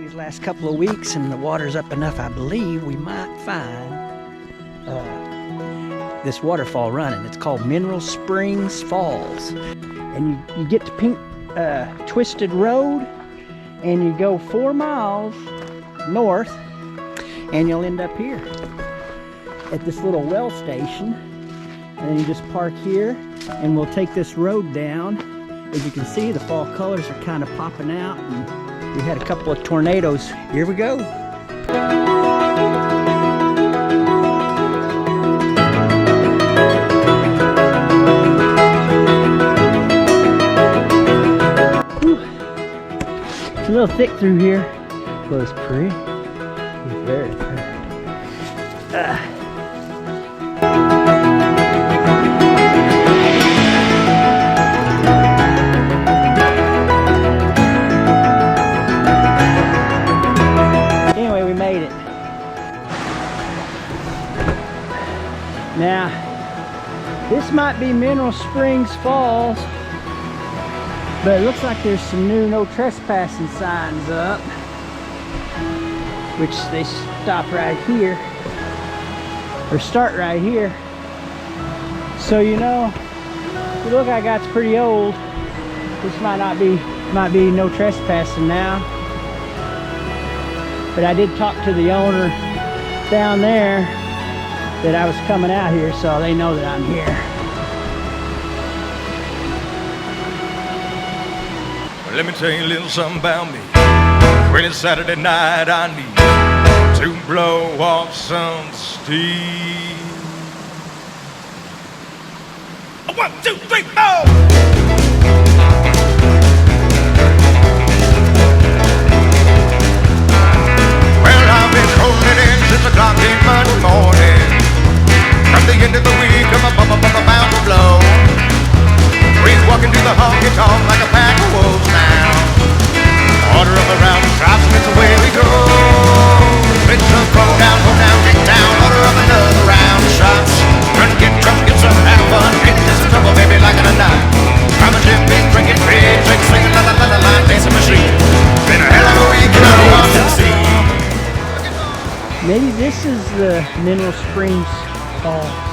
these last couple of weeks and the water's up enough, I believe we might find this waterfall running. It's called Mineral Springs Falls. And you get to Pink Twisted Road and you go 4 miles north and you'll end up here at this little well station. And then you just park here and we'll take this road down. As you can see, the fall colors are kind of popping out, and we had a couple of tornadoes. Here we go. Whew. It's a little thick through here, but it's pretty. It's very pretty. Now, this might be Mineral Springs Falls, but it looks like there's some new no trespassing signs up, which they stop right here, or start right here. So you know, the look I got's pretty old. This might be no trespassing now. But I did talk to the owner down there that I was coming out here, so they know that I'm here. Well, let me tell you a little something about me. When it's Saturday night, I need to blow off some steam. 1, 2, 3, 4. Well, I've been holding in since the clock came Monday morning. From the end of the week, I'm bound to blow. Breeze walking through the honky tonk like a pack of wolves now. Order of the round drops, and it's away we go. It's a go down, get down. Order of another round of shots. Turn to get drunk, get some have fun. Get into some trouble, baby, like in a night. I'm a gym, big drinking, big drink, singing la la la la la, dancing machine. Been a hell of a week, and I want to see. Maybe this is the Mineral Springs Falls.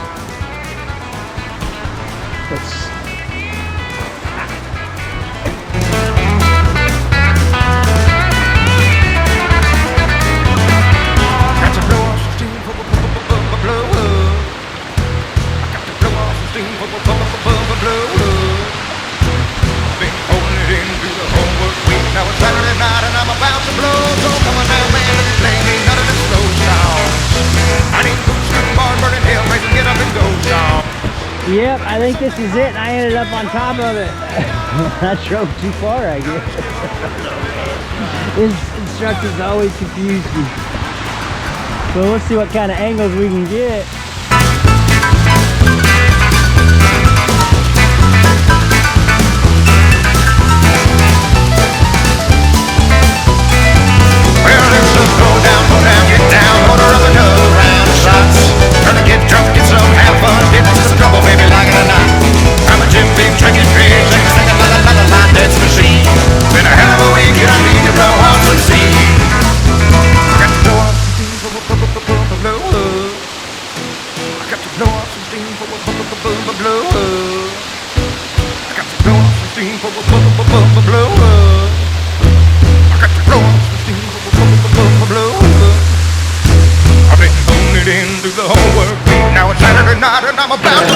Let's Yep, I think this is it. I ended up on top of it. I drove too far, I guess. His instructors always confuse me. Well, let's see what kind of angles we can get. Well, it's a go down, get down. Order of another round of shots. Trying to get drunk, get some, have fun. Get into some trouble, baby, like it or not. I'm a gym beam, drinking big, singing la la la la la, dance machine. Been a hell of a week, and I need to blow off some steam. I got to blow off some steam for a blow up. I got to blow off some steam for a blow up. I got to blow off some steam for a blow up. I got to blow off some steam for a blow up. I've been holding it in through the whole work week. Now it's Saturday night and I'm about to